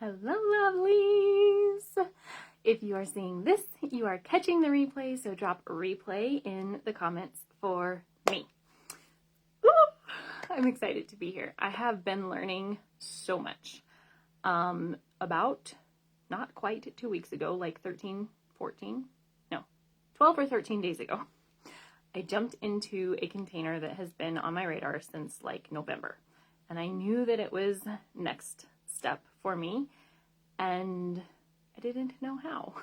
Hello, lovelies! If you are seeing this, you are catching the replay, so drop replay in the comments for me. Ooh, I'm excited to be here. I have been learning so much. About not quite 2 weeks ago, like 12 or 13 days ago, I jumped into a container that has been on my radar since like November. And I knew that it was next step for me, and I didn't know how.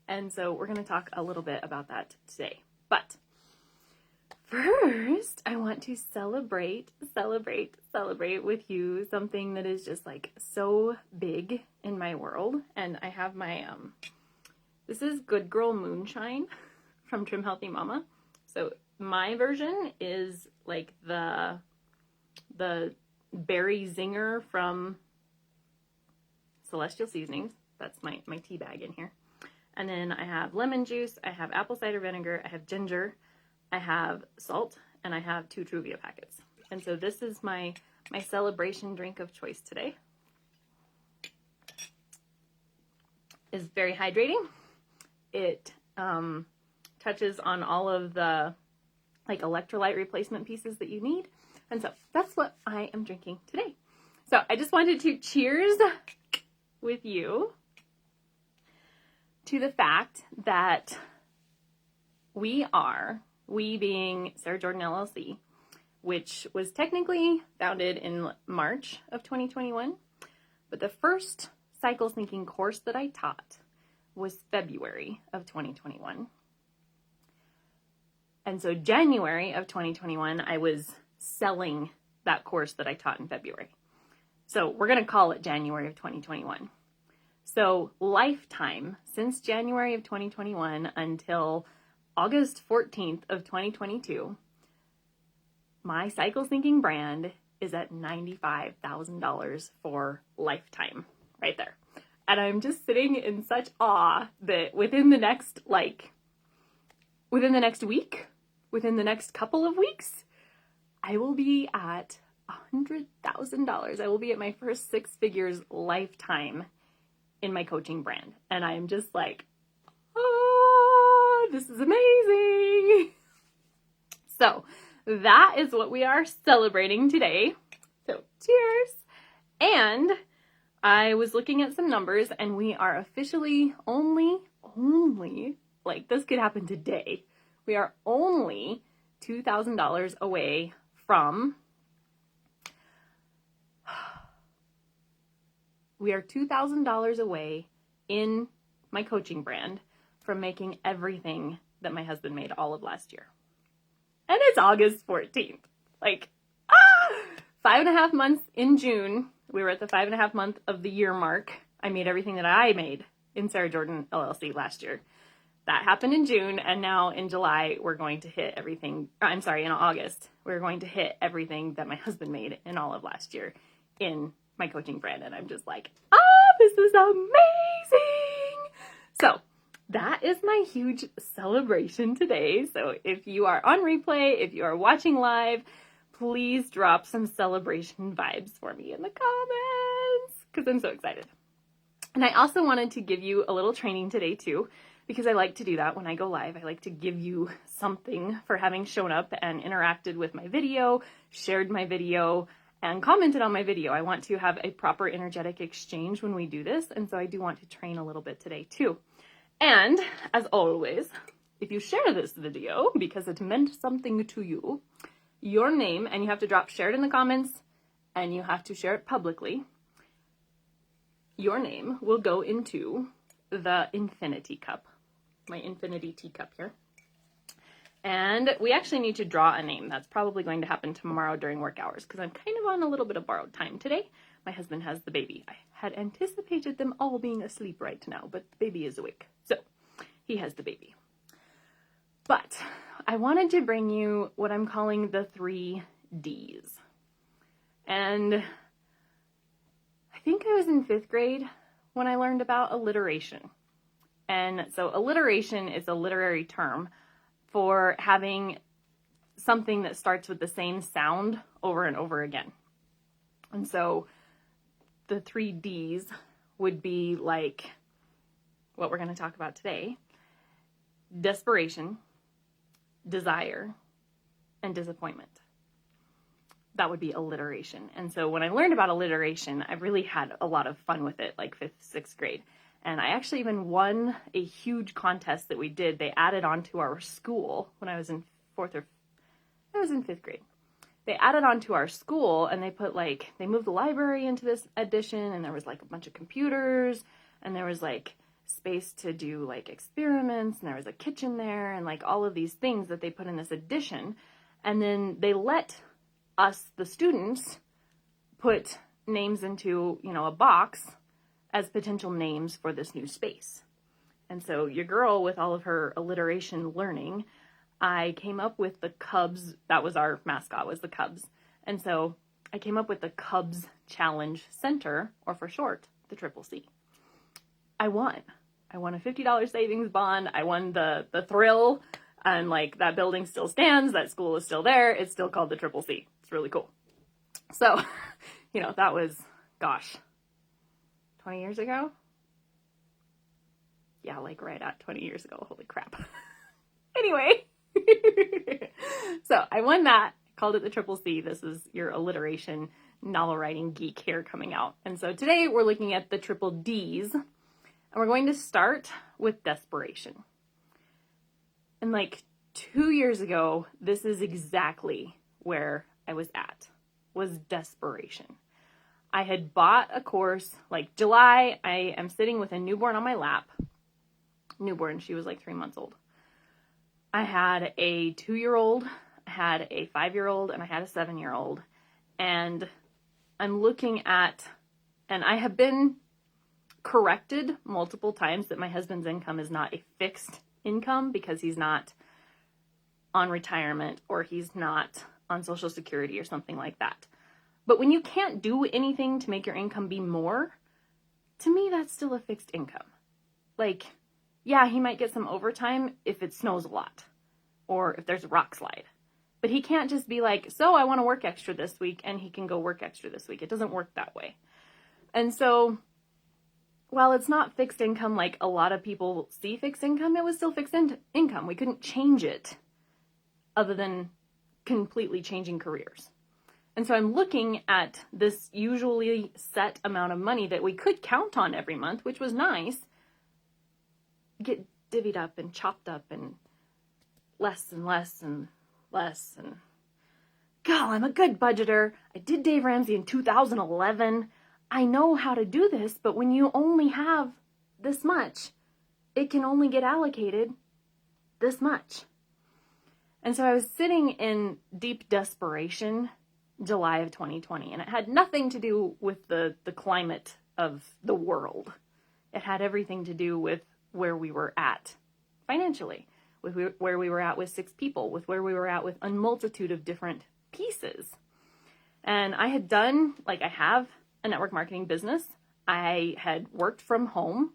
And so we're going to talk a little bit about that today. But first, I want to celebrate with you something that is just like so big in my world. And I have my, this is Good Girl Moonshine from Trim Healthy Mama. So my version is like the berry zinger from Celestial Seasonings. That's my tea bag in here. And then I have lemon juice, I have apple cider vinegar, I have ginger, I have salt, and I have 2 Truvia packets. And so this is my celebration drink of choice today. It's very hydrating. It touches on all of the like electrolyte replacement pieces that you need. And so that's what I am drinking today. So I just wanted to cheers with you to the fact that we being Sarah Jordan LLC, which was technically founded in March of 2021, but the first cycle syncing course that I taught was February of 2021. And so January of 2021, I was selling that course that I taught in February. So we're going to call it January of 2021. So lifetime, since January of 2021 until August 14th of 2022, my cycle syncing brand is at $95,000 for lifetime right there. And I'm just sitting in such awe that within the next couple of weeks, I will be at $100,000. I will be at my first 6 figures lifetime in my coaching brand. And I'm just like, oh, this is amazing. So that is what we are celebrating today. So cheers. And I was looking at some numbers, and we are officially only, like this could happen today. We are only $2,000 away from, we are $2,000 away in my coaching brand from making everything that my husband made all of last year. And it's August 14th. Like, 5.5 months in June. We were at the 5.5 month of the year mark. I made everything that I made in Sarah Jordan LLC last year. That happened in June, and now in July, we're going to hit everything, in August, we're going to hit everything that my husband made in all of last year in my coaching brand. And I'm just like, this is amazing. So that is my huge celebration today. So if you are on replay, if you are watching live, please drop some celebration vibes for me in the comments, because I'm so excited. And I also wanted to give you a little training today too, because I like to do that when I go live. I like to give you something for having shown up and interacted with my video, shared my video, and commented on my video. I want to have a proper energetic exchange when we do this, and so I do want to train a little bit today too. And as always, if you share this video because it meant something to you, your name, and you have to drop share it in the comments, and you have to share it publicly, your name will go into the infinity cup, my infinity teacup here. And we actually need to draw a name. That's probably going to happen tomorrow during work hours, because I'm kind of on a little bit of borrowed time today. My husband has the baby. I had anticipated them all being asleep right now, but the baby is awake. So he has the baby. But I wanted to bring you what I'm calling the 3 Ds. And I think I was in 5th grade when I learned about alliteration. And so alliteration is a literary term for having something that starts with the same sound over and over again. And so the 3Ds would be like what we're going to talk about today: desperation, desire, and disappointment. That would be alliteration. And so when I learned about alliteration, I really had a lot of fun with it, like 5th, 6th grade. And I actually even won a huge contest that we did. They added on to our school when I was in 5th grade. They added on to our school, and they moved the library into this edition, and there was like a bunch of computers, and there was like space to do like experiments, and there was a kitchen there, and like all of these things that they put in this edition. And then they let us, the students, put names into, a box as potential names for this new space. And so your girl, with all of her alliteration learning, I came up with the Cubs. That was our mascot, was the Cubs. And so I came up with the Cubs Challenge Center, or for short, the Triple C. I won. I won a $50 savings bond. I won the thrill, and like that building still stands. That school is still there. It's still called the Triple C. It's really cool. So, that was, 20 years ago? Yeah, like right at 20 years ago. Holy crap. Anyway, so I won that, called it the Triple C. This is your alliteration novel writing geek here coming out. And so today we're looking at the triple D's, and we're going to start with desperation. And like 2 years ago, this is exactly where I was at, was desperation. I had bought a course, like July, I am sitting with a newborn on my lap. Newborn, she was like 3 months old. I had a 2-year-old, I had a 5-year-old, and I had a 7-year-old. And I'm looking at, and I have been corrected multiple times that my husband's income is not a fixed income because he's not on retirement or he's not on Social Security or something like that. But when you can't do anything to make your income be more, to me, that's still a fixed income. Like, yeah, he might get some overtime if it snows a lot or if there's a rock slide. But he can't just be like, so I want to work extra this week, and he can go work extra this week. It doesn't work that way. And so while it's not fixed income like a lot of people see fixed income, it was still fixed income. We couldn't change it other than completely changing careers. And so I'm looking at this usually set amount of money that we could count on every month, which was nice, get divvied up and chopped up and less and less and less. And God, I'm a good budgeter. I did Dave Ramsey in 2011. I know how to do this, but when you only have this much, it can only get allocated this much. And so I was sitting in deep desperation July of 2020, and it had nothing to do with the climate of the world. It had everything to do with where we were at financially, with where we were at with 6 people, with where we were at with a multitude of different pieces. And I had done, I have a network marketing business. I had worked from home,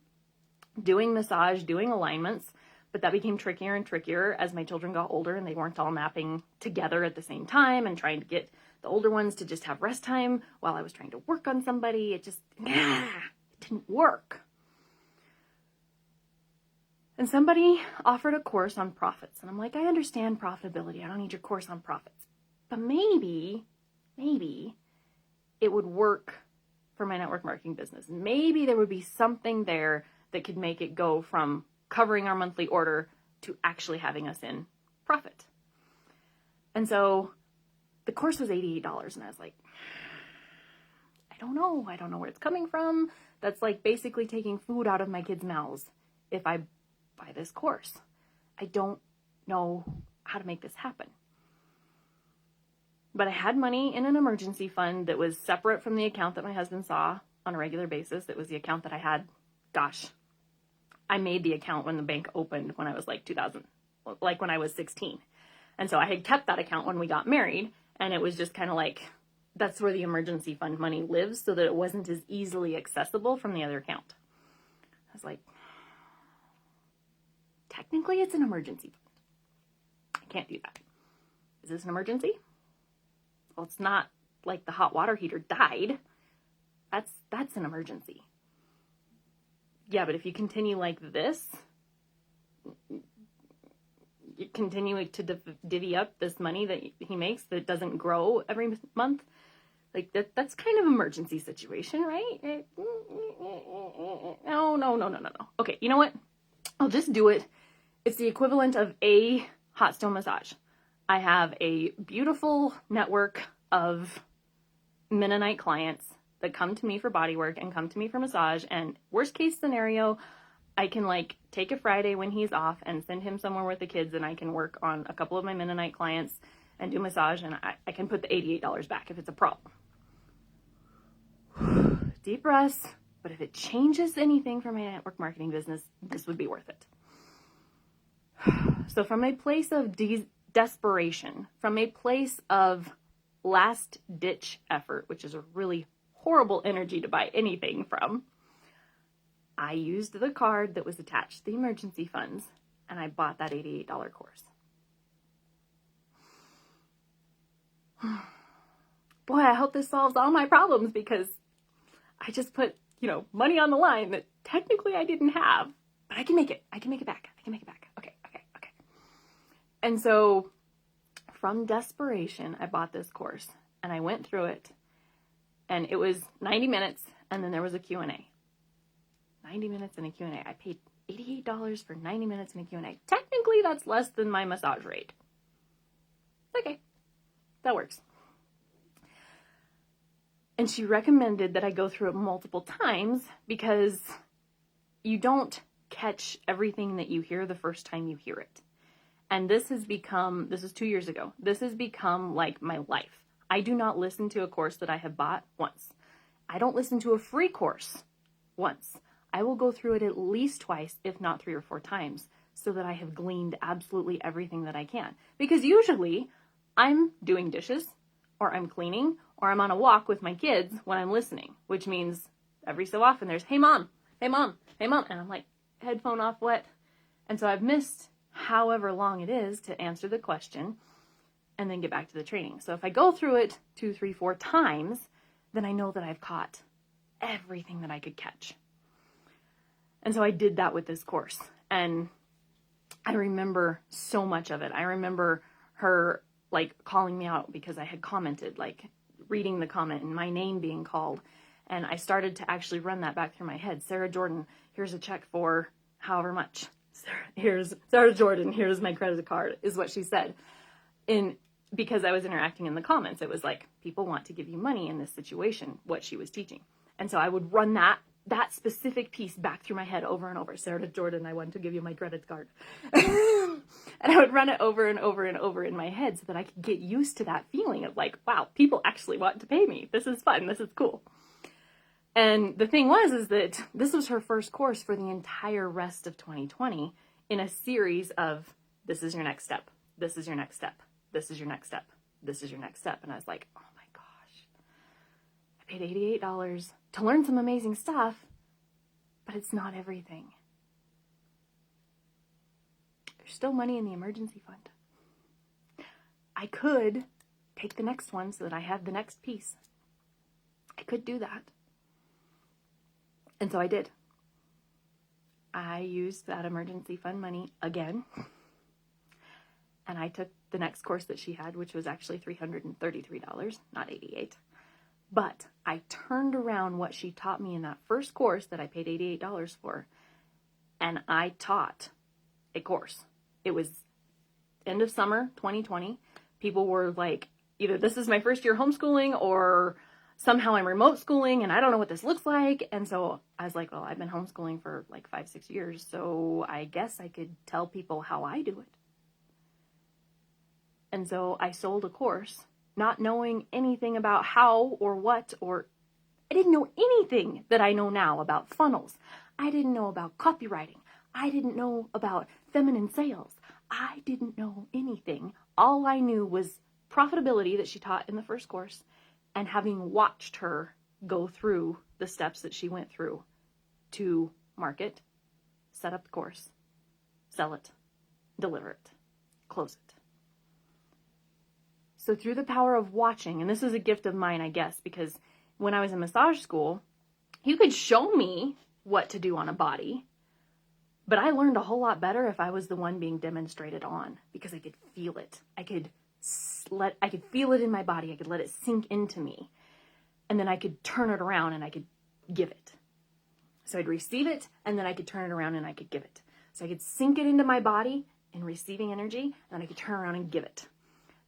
doing massage, doing alignments, but that became trickier and trickier as my children got older and they weren't all napping together at the same time, and trying to get the older ones to just have rest time while I was trying to work on somebody. It just, it didn't work. And somebody offered a course on profits. And I'm like, I understand profitability. I don't need your course on profits. But maybe it would work for my network marketing business. Maybe there would be something there that could make it go from covering our monthly order to actually having us in profit. And so the course was $88. And I was like, I don't know where it's coming from. That's like basically taking food out of my kids' mouths if I buy this course. I don't know how to make this happen. But I had money in an emergency fund that was separate from the account that my husband saw on a regular basis. It was the account that I had, I made the account when the bank opened when I was when I was 16. And so I had kept that account when we got married, and it was just kind of like, that's where the emergency fund money lives, so that it wasn't as easily accessible from the other account. I was like, technically it's an emergency fund. I can't do that. Is this an emergency? Well, it's not like the hot water heater died. That's an emergency. Yeah, but if you continue like this, you continue to divvy up this money that he makes that doesn't grow every month, like that's kind of emergency situation, right? No. Okay, you know what? I'll just do it. It's the equivalent of a hot stone massage. I have a beautiful network of Mennonite clients that come to me for body work and come to me for massage, and worst case scenario, I can like take a Friday when he's off and send him somewhere with the kids, and I can work on a couple of my Mennonite clients and do massage, and I can put the $88 back if it's a problem. Deep breaths, but if it changes anything for my network marketing business, this would be worth it. So from a place of desperation, from a place of last ditch effort, which is a really horrible energy to buy anything from, I used the card that was attached to the emergency funds, and I bought that $88 course. Boy, I hope this solves all my problems, because I just put, money on the line that technically I didn't have, but I can make it. I can make it back. Okay. And so from desperation, I bought this course, and I went through it, and it was 90 minutes, and then there was a Q&A. 90 minutes and a Q&A. I paid $88 for 90 minutes and a Q&A. Technically, that's less than my massage rate. Okay, that works. And she recommended that I go through it multiple times, because you don't catch everything that you hear the first time you hear it. And this is 2 years ago, this has become like my life. I do not listen to a course that I have bought once. I don't listen to a free course once. I will go through it at least twice, if not 3 or 4 times, so that I have gleaned absolutely everything that I can. Because usually I'm doing dishes, or I'm cleaning, or I'm on a walk with my kids when I'm listening, which means every so often there's, hey mom. And I'm like, headphone off, what? And so I've missed however long it is to answer the question and then get back to the training. So if I go through it 2, 3, 4 times, then I know that I've caught everything that I could catch. And so I did that with this course, and I remember so much of it. I remember her like calling me out because I had commented, like reading the comment and my name being called. And I started to actually run that back through my head. Sarah Jordan, here's a check for however much. Here's Sarah Jordan, here's my credit card, is what she said. Because I was interacting in the comments, it was like, people want to give you money in this situation, what she was teaching. And so I would run that specific piece back through my head over and over. Sarah Jordan, I want to give you my credit card. And I would run it over and over and over in my head so that I could get used to that feeling of like, wow, people actually want to pay me. This is fun. This is cool. And the thing is that this was her first course for the entire rest of 2020 in a series of, this is your next step. This is your next step. This is your next step. This is your next step. And I was like, oh my gosh, I paid $88 to learn some amazing stuff, but it's not everything. There's still money in the emergency fund. I could take the next one so that I have the next piece. I could do that. And so I did. I used that emergency fund money again. And I took the next course that she had, which was actually $333, not $88. But I turned around what she taught me in that first course that I paid $88 for, and I taught a course. It was end of summer 2020. People were like, either this is my first year homeschooling, or somehow I'm remote schooling and I don't know what this looks like. And so I was like, well, I've been homeschooling for like 5-6 years, so I guess I could tell people how I do it. And so I sold a course, not knowing anything about how or what, or I didn't know anything that I know now about funnels. I didn't know about copywriting. I didn't know about feminine sales. I didn't know anything. All I knew was profitability that she taught in the first course, and having watched her go through the steps that she went through to market, set up the course, sell it, deliver it, close it. So through the power of watching, and this is a gift of mine, I guess, because when I was in massage school, you could show me what to do on a body, but I learned a whole lot better if I was the one being demonstrated on, because I could feel it. I could feel it in my body. I could let it sink into me. And then I could turn it around and I could give it. So I'd receive it, and then I could turn it around and I could give it. So I could sink it into my body in receiving energy, and then I could turn around and give it.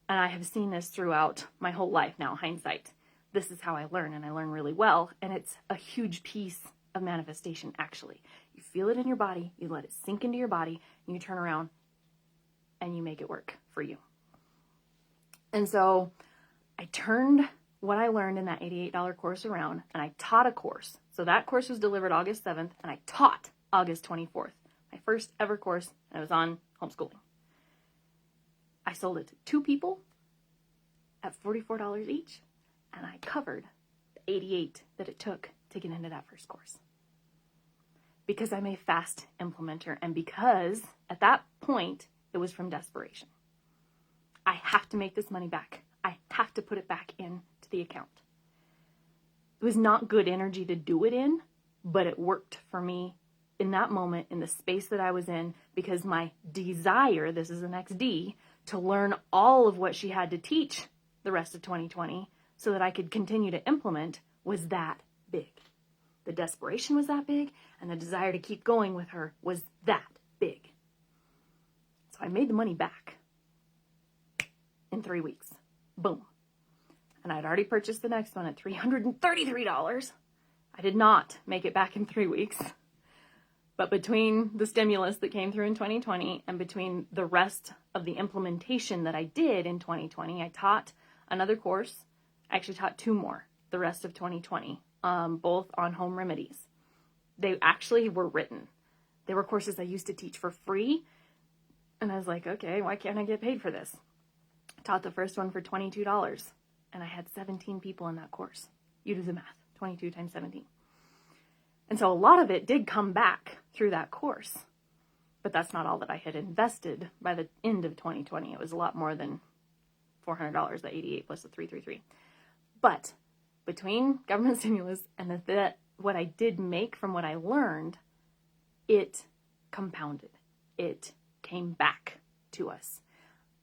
And I have seen this throughout my whole life now, hindsight. This is how I learn, and I learn really well. And it's a huge piece of manifestation, actually. You feel it in your body, you let it sink into your body, and you turn around and you make it work for you. And so I turned what I learned in that $88 course around, and I taught a course. So that course was delivered August 7th, and I taught August 24th. My first ever course, and it was on homeschooling. I sold it to 2 people at $44 each, and I covered the $88 that it took to get into that first course. Because I'm a fast implementer, and because at that point, it was from desperation. I have to make this money back. I have to put it back into the account. It was not good energy to do it in, but it worked for me in that moment, in the space that I was in, because my desire, this is the next D, to learn all of what she had to teach the rest of 2020 so that I could continue to implement, was that big. The desperation was that big, and the desire to keep going with her was that big. So I made the money back in 3 weeks. Boom. And I'd already purchased the next one at $333. I did not make it back in 3 weeks. But between the stimulus that came through in 2020 and between the rest of the implementation that I did in 2020, I taught another course. I actually taught 2 more the rest of 2020, both on home remedies. They actually were written. They were courses I used to teach for free. And I was like, okay, why can't I get paid for this? I taught the first one for $22. And I had 17 people in that course. You do the math. 22 times 17. And so a lot of it did come back through that course. But that's not all that I had invested by the end of 2020. It was a lot more than $400, the 88 plus the 333. But between government stimulus and what I did make from what I learned, it compounded. It came back to us.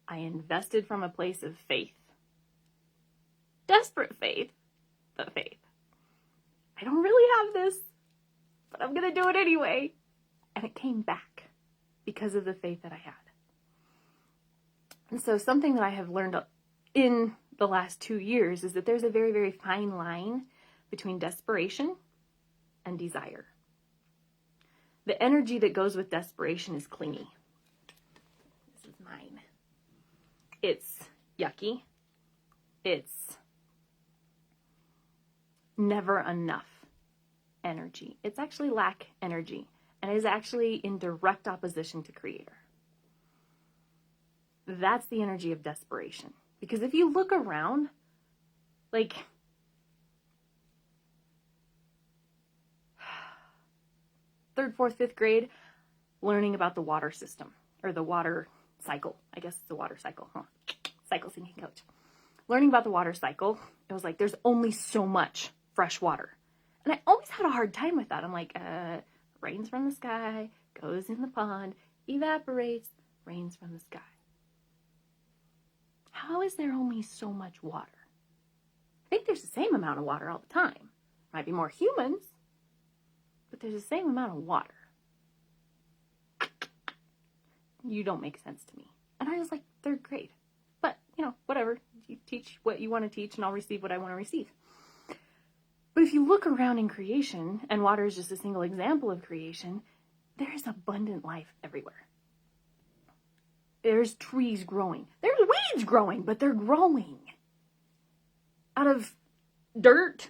I invested from a place of faith. Desperate faith, but faith. I don't really have this, but I'm going to do it anyway. And it came back because of the faith that I had. And so something that I have learned in the last 2 years is that there's a very, very fine line between desperation and desire. The energy that goes with desperation is clingy. This is mine. It's yucky. It's never enough energy. It's actually lack energy, and is actually in direct opposition to Creator. That's the energy of desperation. Because if you look around, like, third, fourth, fifth grade, learning about the water system, or the water cycle. I guess it's the water cycle, huh? Cycle thinking coach. Learning about the water cycle, it was like, there's only so much fresh water. And I always had a hard time with that. I'm like, rains from the sky, goes in the pond, evaporates, rains from the sky. How is there only so much water? I think there's the same amount of water all the time. Might be more humans, but there's the same amount of water. You don't make sense to me. And I was like, 3rd grade. But, whatever. You teach what you want to teach, and I'll receive what I want to receive. But if you look around in creation, and water is just a single example of creation, there is abundant life everywhere. There's trees growing. There's weeds growing, but they're growing. Out of dirt,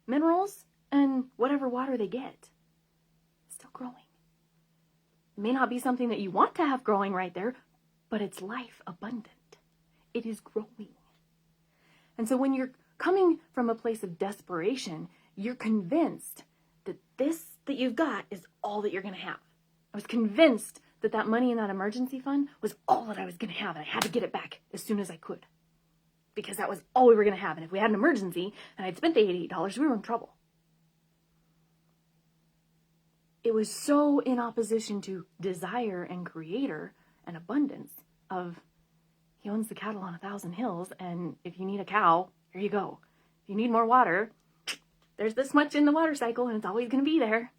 minerals, and whatever water they get. It's still growing. It may not be something that you want to have growing right there, but it's life abundant. It is growing. And so when you're coming from a place of desperation, you're convinced that this that you've got is all that you're going to have. I was convinced that that money in that emergency fund was all that I was going to have, and I had to get it back as soon as I could. because that was all we were going to have. And if we had an emergency and I'd spent the $88, we were in trouble. It was so in opposition to desire and creator and abundance of he owns the cattle on 1,000 hills, and if you need a cow, here you go. If you need more water, there's this much in the water cycle and it's always going to be there.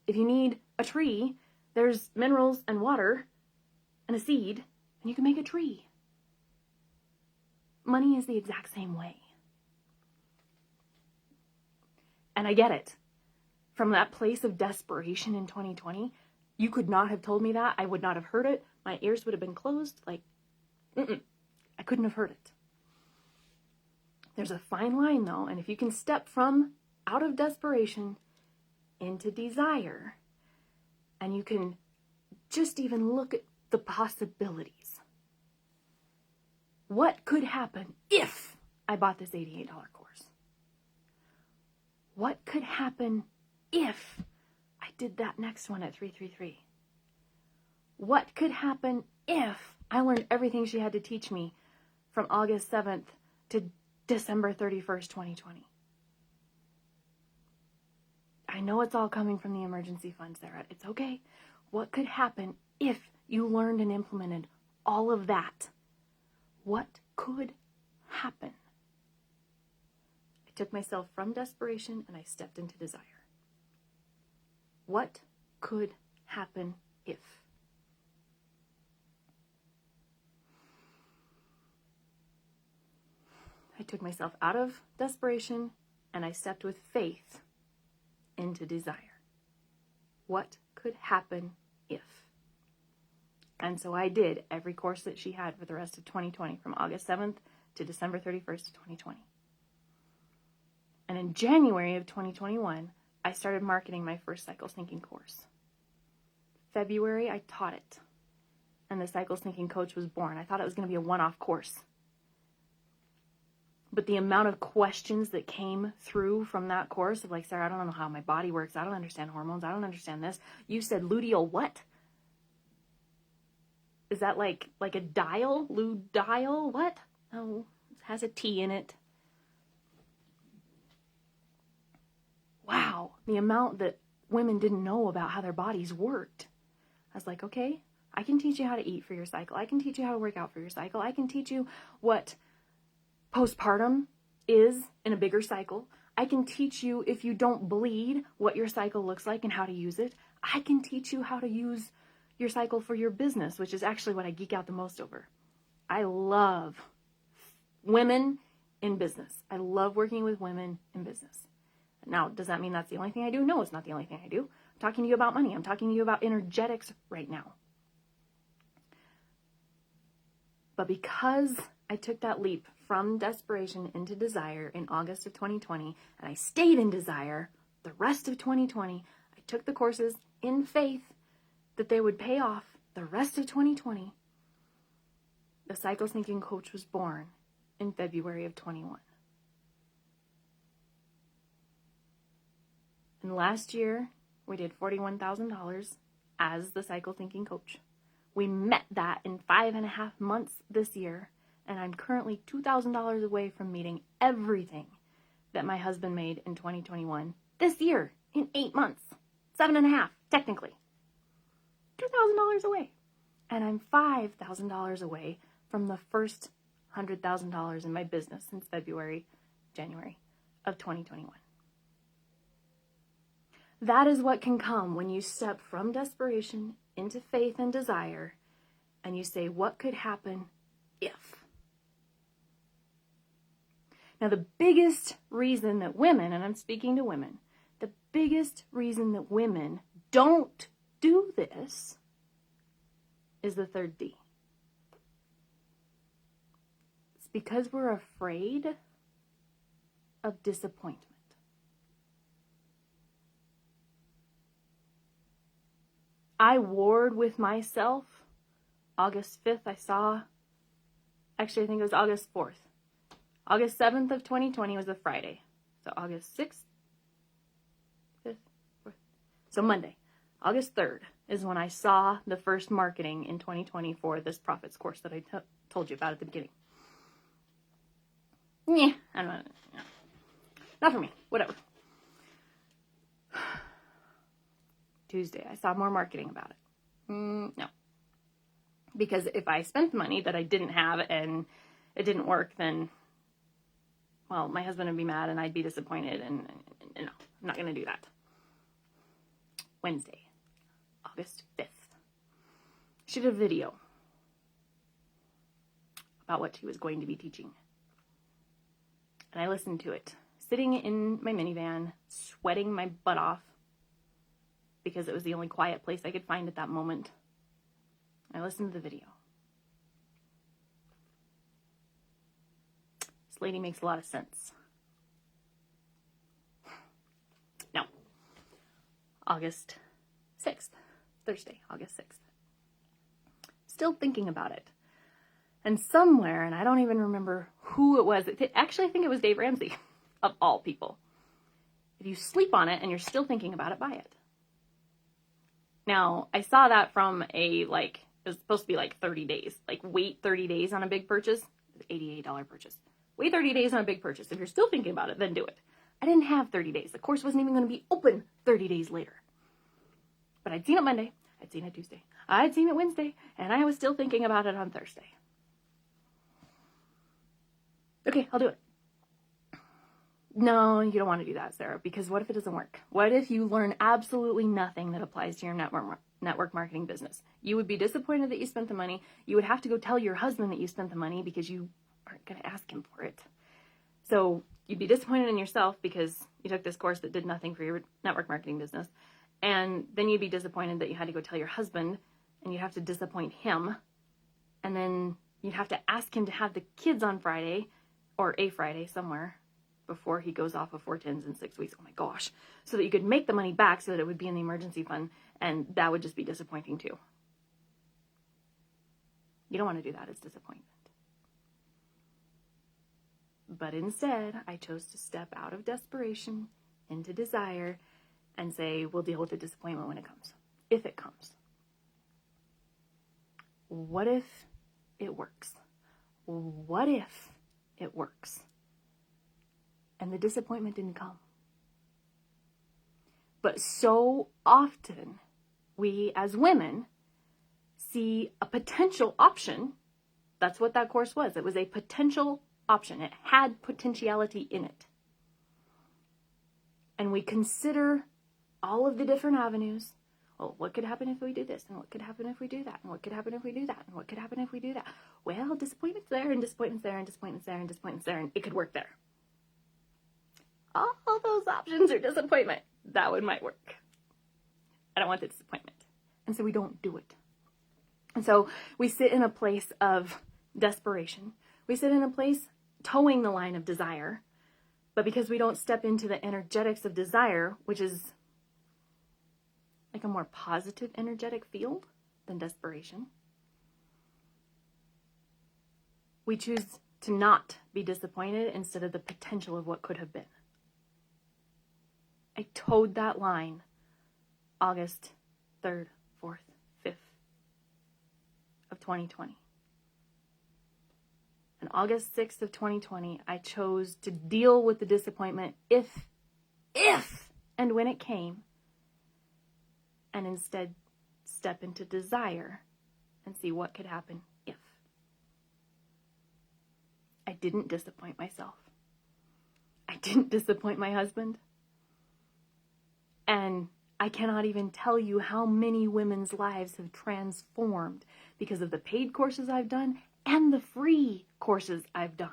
If you need a tree, there's minerals and water and a seed, and you can make a tree. Money is the exact same way. And I get it. From that place of desperation in 2020, you could not have told me that. I would not have heard it. My ears would have been closed. I couldn't have heard it. There's a fine line, though, and if you can step from out of desperation into desire, and you can just even look at the possibilities. What could happen if I bought this $88 course? What could happen if I did that next one at 333? What could happen if I learned everything she had to teach me from August 7th to December 31st, 2020? I know it's all coming from the emergency fund, Sarah. It's okay. What could happen if you learned and implemented all of that? What could happen? I took myself from desperation and I stepped into desire. What could happen if? I took myself out of desperation and I stepped with faith into desire. What could happen if? And so I did every course that she had for the rest of 2020, from August 7th to December 31st, 2020. And in January of 2021, I started marketing my first Cycle Syncing course. February, I taught it. And the Cycle Syncing Coach was born. I thought it was going to be a one-off course. But the amount of questions that came through from that course of like, Sarah, I don't know how my body works. I don't understand hormones. I don't understand this. You said luteal what? Is that like a dial? Ludial? What? Oh, it has a T in it. Wow. The amount that women didn't know about how their bodies worked. I was like, okay, I can teach you how to eat for your cycle. I can teach you how to work out for your cycle. I can teach you what postpartum is in a bigger cycle. I can teach you, if you don't bleed, what your cycle looks like and how to use it. I can teach you how to use your cycle for your business, which is actually what I geek out the most over. I love women in business. I love working with women in business. Now, does that mean that's the only thing I do? No, it's not the only thing I do. I'm talking to you about money. I'm talking to you about energetics right now. But because I took that leap from desperation into desire in August of 2020, and I stayed in desire the rest of 2020, I took the courses in faith that they would pay off the rest of 2020. The Cycle Syncing Coach was born in February of 21. And last year, we did $41,000 as the Cycle Syncing Coach. We met that in 5.5 months this year, and I'm currently $2,000 away from meeting everything that my husband made in 2021 this year in 8 months. 7.5, technically. $2,000 away. And I'm $5,000 away from the first $100,000 in my business since January of 2021. That is what can come when you step from desperation into faith and desire, and you say, what could happen if? Now, the biggest reason that women, and I'm speaking to women, the biggest reason that women don't do this is the third D. It's because we're afraid of disappointment. I warred with myself. August 5th, I think it was August 4th. August 7th of 2020 was a Friday. So August 6th, 5th, 4th. So Monday, August 3rd is when I saw the first marketing in 2020 for this Profits course that I told you about at the beginning. Yeah, I don't know. Not for me. Whatever. Tuesday, I saw more marketing about it. No. Because if I spent the money that I didn't have and it didn't work, then, well, my husband would be mad and I'd be disappointed, and no, I'm not going to do that. Wednesday, August 5th. She did a video about what she was going to be teaching. And I listened to it, sitting in my minivan, sweating my butt off, because it was the only quiet place I could find at that moment. I listened to the video. This lady makes a lot of sense. Now, August 6th, Thursday, August 6th. Still thinking about it. And somewhere, and I don't even remember who it was. Actually, I think it was Dave Ramsey, of all people. If you sleep on it and you're still thinking about it, buy it. Now, I saw that from it was supposed to be 30 days. Wait 30 days on a big purchase. $88 purchase. Wait 30 days on a big purchase. If you're still thinking about it, then do it. I didn't have 30 days. The course wasn't even going to be open 30 days later. But I'd seen it Monday. I'd seen it Tuesday. I'd seen it Wednesday. And I was still thinking about it on Thursday. Okay, I'll do it. No, you don't want to do that, Sarah, because what if it doesn't work? What if you learn absolutely nothing that applies to your network marketing business? You would be disappointed that you spent the money. You would have to go tell your husband that you spent the money because you aren't going to ask him for it. So you'd be disappointed in yourself because you took this course that did nothing for your network marketing business. And then you'd be disappointed that you had to go tell your husband, and you'd have to disappoint him. And then you'd have to ask him to have the kids on Friday, or a Friday somewhere, before he goes off of 410s in 6 weeks. Oh my gosh. So that you could make the money back so that it would be in the emergency fund, and that would just be disappointing too. You don't want to do that. It's disappointment. But instead, I chose to step out of desperation into desire and say, we'll deal with the disappointment when it comes. If it comes. What if it works? What if it works? And the disappointment didn't come. But so often, we as women see a potential option. That's what that course was. It was a potential option. It had potentiality in it. And we consider all of the different avenues. Well, what could happen if we do this? And what could happen if we do that? And what could happen if we do that? And what could happen if we do that? Well, disappointment's there, and disappointment's there, and disappointment's there, and disappointment's there, and it could work there. All those options are disappointment. That one might work. I don't want the disappointment. And so we don't do it. And so we sit in a place of desperation. We sit in a place towing the line of desire. But because we don't step into the energetics of desire, which is like a more positive energetic field than desperation, we choose to not be disappointed instead of the potential of what could have been. I towed that line August 3rd, 4th, 5th of 2020. And August 6th of 2020, I chose to deal with the disappointment if and when it came, and instead step into desire and see what could happen if. I didn't disappoint myself. I didn't disappoint my husband. And I cannot even tell you how many women's lives have transformed because of the paid courses I've done and the free courses I've done.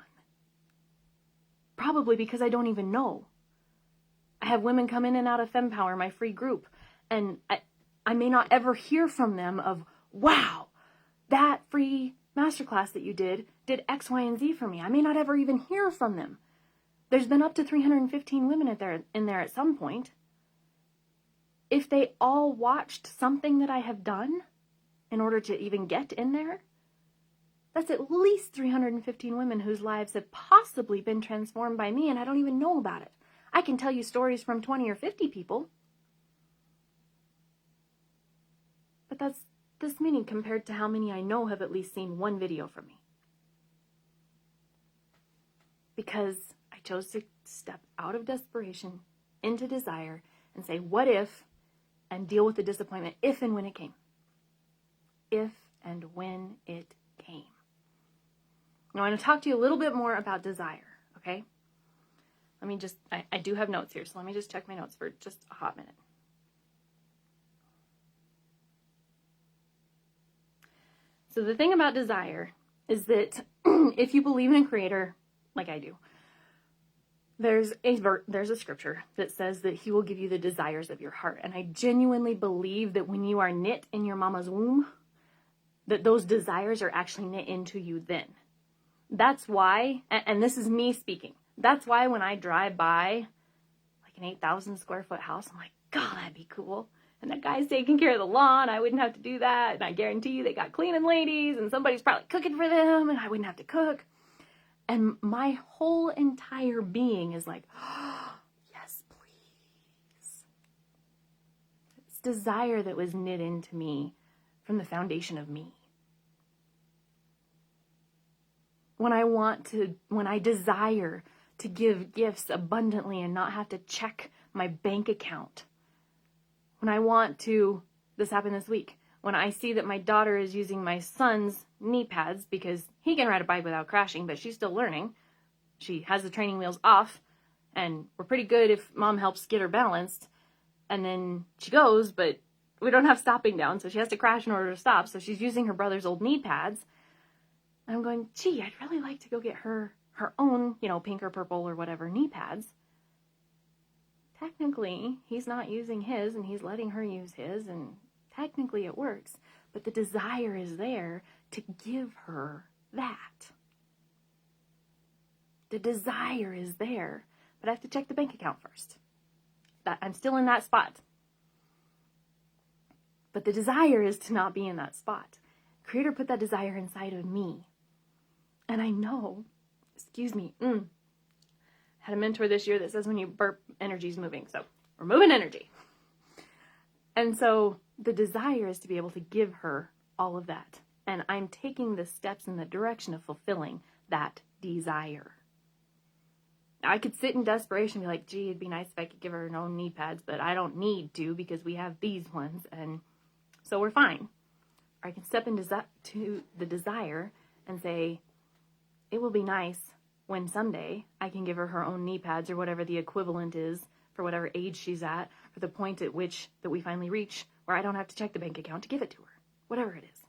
Probably because I don't even know. I have women come in and out of FemPower, my free group, and I may not ever hear from them of, wow, that free masterclass that you did X, Y, and Z for me. I may not ever even hear from them. There's been up to 315 women in there at some point. If they all watched something that I have done in order to even get in there, that's at least 315 women whose lives have possibly been transformed by me, and I don't even know about it. I can tell you stories from 20 or 50 people. But that's this many compared to how many I know have at least seen one video from me. because I chose to step out of desperation into desire and say, what if, and deal with the disappointment if and when it came. If and when it came. Now, I want to talk to you a little bit more about desire, okay? Let me just, I do have notes here, so let me just check my notes for just a hot minute. So the thing about desire is that if you believe in a creator, like I do, there's a scripture that says that he will give you the desires of your heart. And I genuinely believe that when you are knit in your mama's womb, that those desires are actually knit into you then. That's why, and this is me speaking, that's why when I drive by like an 8,000 square foot house, I'm like, God, that'd be cool. And that guy's taking care of the lawn. I wouldn't have to do that. And I guarantee you they got cleaning ladies and somebody's probably cooking for them and I wouldn't have to cook. And my whole entire being is like, oh, yes, please. It's desire that was knit into me from the foundation of me. When I desire to give gifts abundantly and not have to check my bank account. When I want to, this happened this week, when I see that my daughter is using my son's knee pads because he can ride a bike without crashing, but she's still learning. She has the training wheels off, and we're pretty good if mom helps get her balanced. And then she goes, but we don't have stopping down, so she has to crash in order to stop. So she's using her brother's old knee pads. And I'm going, gee, I'd really like to go get her own, pink or purple or whatever knee pads. Technically, he's not using his, and he's letting her use his, and technically it works. But the desire is there to give her that. The desire is there, but I have to check the bank account first. I'm still in that spot. But the desire is to not be in that spot. Creator put that desire inside of me. And I know, had a mentor this year that says when you burp, energy's moving. So we're moving energy. And so the desire is to be able to give her all of that. And I'm taking the steps in the direction of fulfilling that desire. Now, I could sit in desperation and be like, gee, it'd be nice if I could give her her own knee pads, but I don't need to because we have these ones. And so we're fine. Or I can step into the desire and say, it will be nice when someday I can give her her own knee pads or whatever the equivalent is for whatever age she's at, for the point at which that we finally reach where I don't have to check the bank account to give it to her, whatever it is.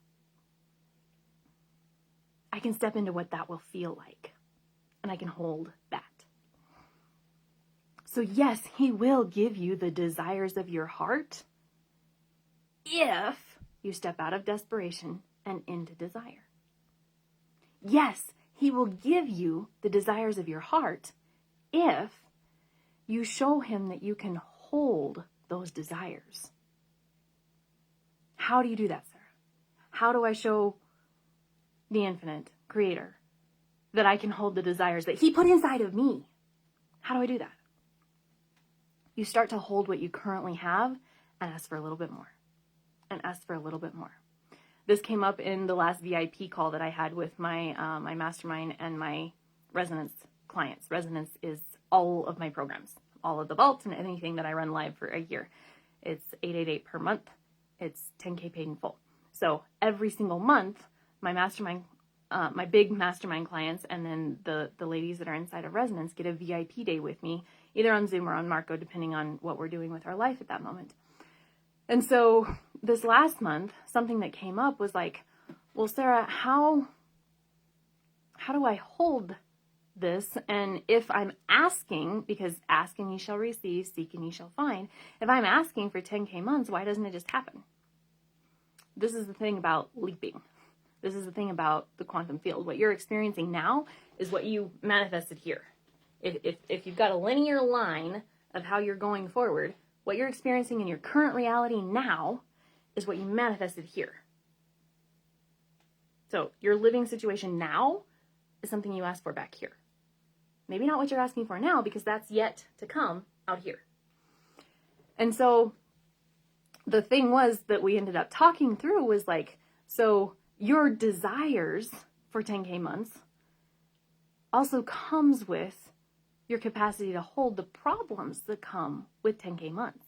I can step into what that will feel like, and I can hold that. So yes, he will give you the desires of your heart if you step out of desperation and into desire. Yes, he will give you the desires of your heart if you show him that you can hold those desires. How do you do that, Sarah? How do I show the infinite creator that I can hold the desires that he put inside of me? How do I do that? You start to hold what you currently have and ask for a little bit more. And ask for a little bit more. This came up in the last VIP call that I had with my my mastermind and my resonance clients. Resonance is all of my programs, all of the vaults and anything that I run live for a year. It's $888 per month. It's $10K paid in full. So every single month, my mastermind, my big mastermind clients, and then the ladies that are inside of Resonance get a VIP day with me, either on Zoom or on Marco, depending on what we're doing with our life at that moment. And so this last month, something that came up was like, well, Sarah, how do I hold this? And if I'm asking, because ask and ye shall receive, seek and ye shall find, if I'm asking for 10K months, why doesn't it just happen? This is the thing about leaping. This is the thing about the quantum field. What you're experiencing now is what you manifested here. If you've got a linear line of how you're going forward, what you're experiencing in your current reality now is what you manifested here. So your living situation now is something you asked for back here. Maybe not what you're asking for now, because that's yet to come out here. And so the thing was that we ended up talking through was like, so your desires for 10K months also comes with your capacity to hold the problems that come with 10K months.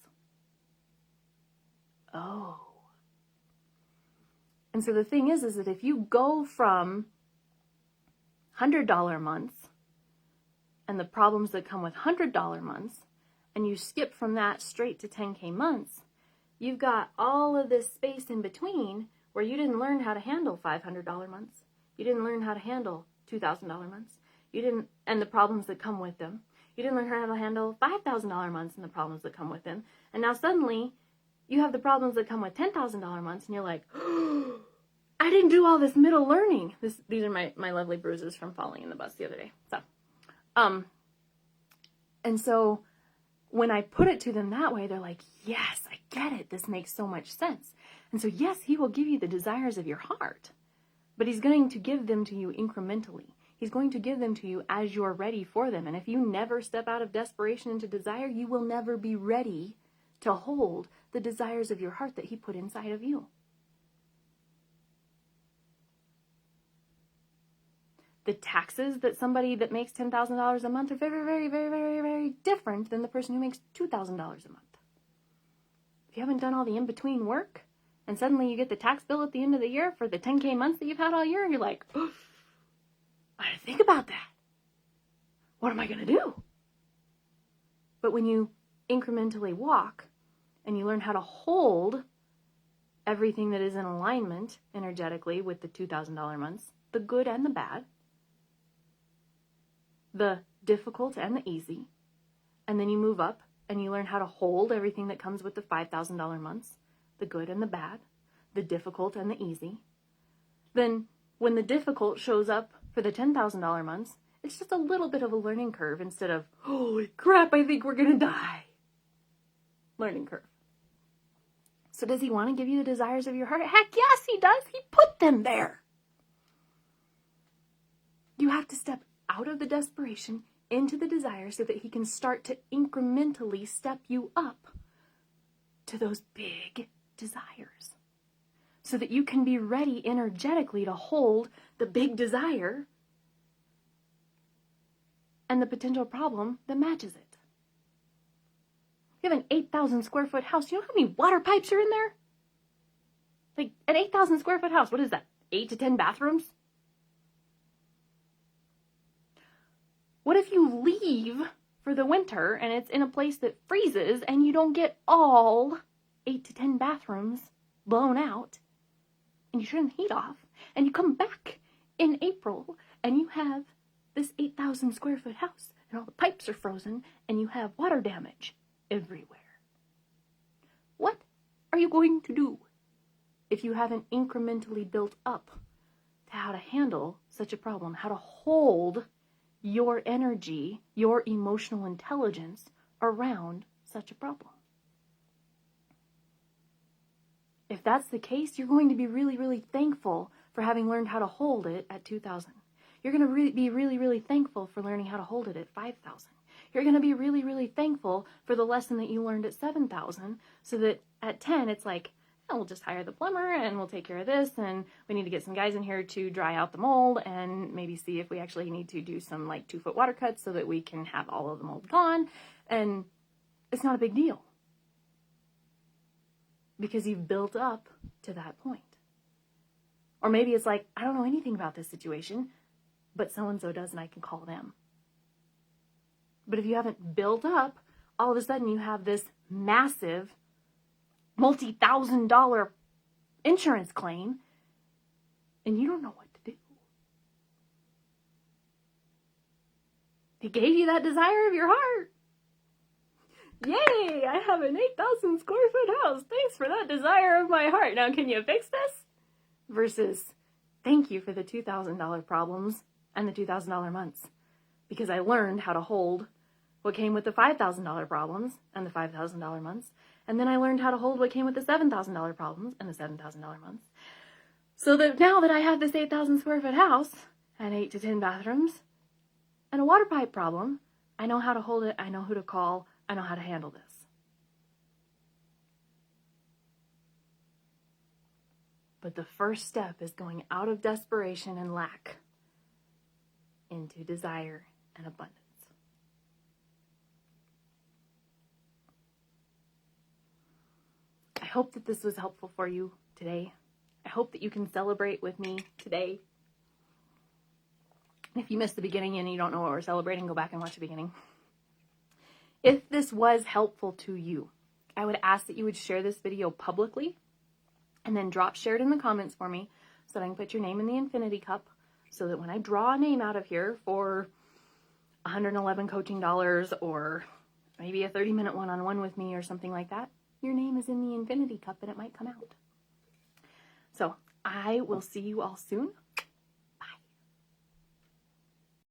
Oh. And so the thing is that if you go from $100 months and the problems that come with $100 months, and you skip from that straight to 10K months, you've got all of this space in between where you didn't learn how to handle $500 months. You didn't learn how to handle $2,000 months. And the problems that come with them. You didn't learn how to handle $5,000 months and the problems that come with them. And now suddenly you have the problems that come with $10,000 months, and you're like, oh, I didn't do all this middle learning. These are my lovely bruises from falling in the bus the other day. And so when I put it to them that way, they're like, yes, I get it. This makes so much sense. And so yes, he will give you the desires of your heart, but he's going to give them to you incrementally. He's going to give them to you as you're ready for them. And if you never step out of desperation into desire, you will never be ready to hold the desires of your heart that he put inside of you. The taxes that somebody that makes $10,000 a month are very, very, very, very, very different than the person who makes $2,000 a month. If you haven't done all the in-between work, and suddenly you get the tax bill at the end of the year for the 10K months that you've had all year, and you're like, oh, I gotta think about that. What am I gonna do? But when you incrementally walk, and you learn how to hold everything that is in alignment energetically with the $2,000 months, the good and the bad, the difficult and the easy, and then you move up and you learn how to hold everything that comes with the $5,000 months, the good and the bad, the difficult and the easy, then when the difficult shows up for the $10,000 months, it's just a little bit of a learning curve instead of, holy crap, I think we're gonna die. Learning curve. So does he want to give you the desires of your heart? Heck yes, he does. He put them there. You have to step out of the desperation into the desire so that he can start to incrementally step you up to those big desires. So that you can be ready energetically to hold the big desire and the potential problem that matches it. You have an 8,000 square foot house. You know how many water pipes are in there? Like an 8,000 square foot house. What is that? 8 to 10 bathrooms? What if you leave for the winter and it's in a place that freezes and you don't get all 8 to 10 bathrooms blown out and you turn the heat off and you come back in April and you have this 8,000 square foot house and all the pipes are frozen and you have water damage everywhere? What are you going to do if you haven't incrementally built up to how to handle such a problem, how to hold your energy, your emotional intelligence around such a problem? If that's the case, you're going to be really, really thankful for having learned how to hold it at 2,000. You're going to be really, really thankful for learning how to hold it at 5,000. You're going to be really, really thankful for the lesson that you learned at 7,000, so that at 10, it's like, oh, we'll just hire the plumber and we'll take care of this, and we need to get some guys in here to dry out the mold and maybe see if we actually need to do some like 2-foot water cuts so that we can have all of the mold gone. And it's not a big deal because you've built up to that point. Or maybe it's like, I don't know anything about this situation, but so-and-so does and I can call them. But if you haven't built up, all of a sudden you have this massive multi-$1,000 insurance claim and you don't know what to do. He gave you that desire of your heart. Yay, I have an 8,000 square foot house. Thanks for that desire of my heart. Now can you fix this? Versus, thank you for the $2,000 problems and the $2,000 months, because I learned how to hold what came with the $5,000 problems and the $5,000 months. And then I learned how to hold what came with the $7,000 problems and the $7,000 months. So that now that I have this 8,000 square foot house and 8 to 10 bathrooms and a water pipe problem, I know how to hold it. I know who to call. I know how to handle this. But the first step is going out of desperation and lack into desire and abundance. I hope that this was helpful for you today. I hope that you can celebrate with me today. If you missed the beginning and you don't know what we're celebrating, go back and watch the beginning. If this was helpful to you, I would ask that you would share this video publicly and then share it in the comments for me so that I can put your name in the infinity cup so that when I draw a name out of here for $111 coaching dollars or maybe a 30-minute one-on-one with me or something like that, your name is in the infinity cup and it might come out. So I will see you all soon.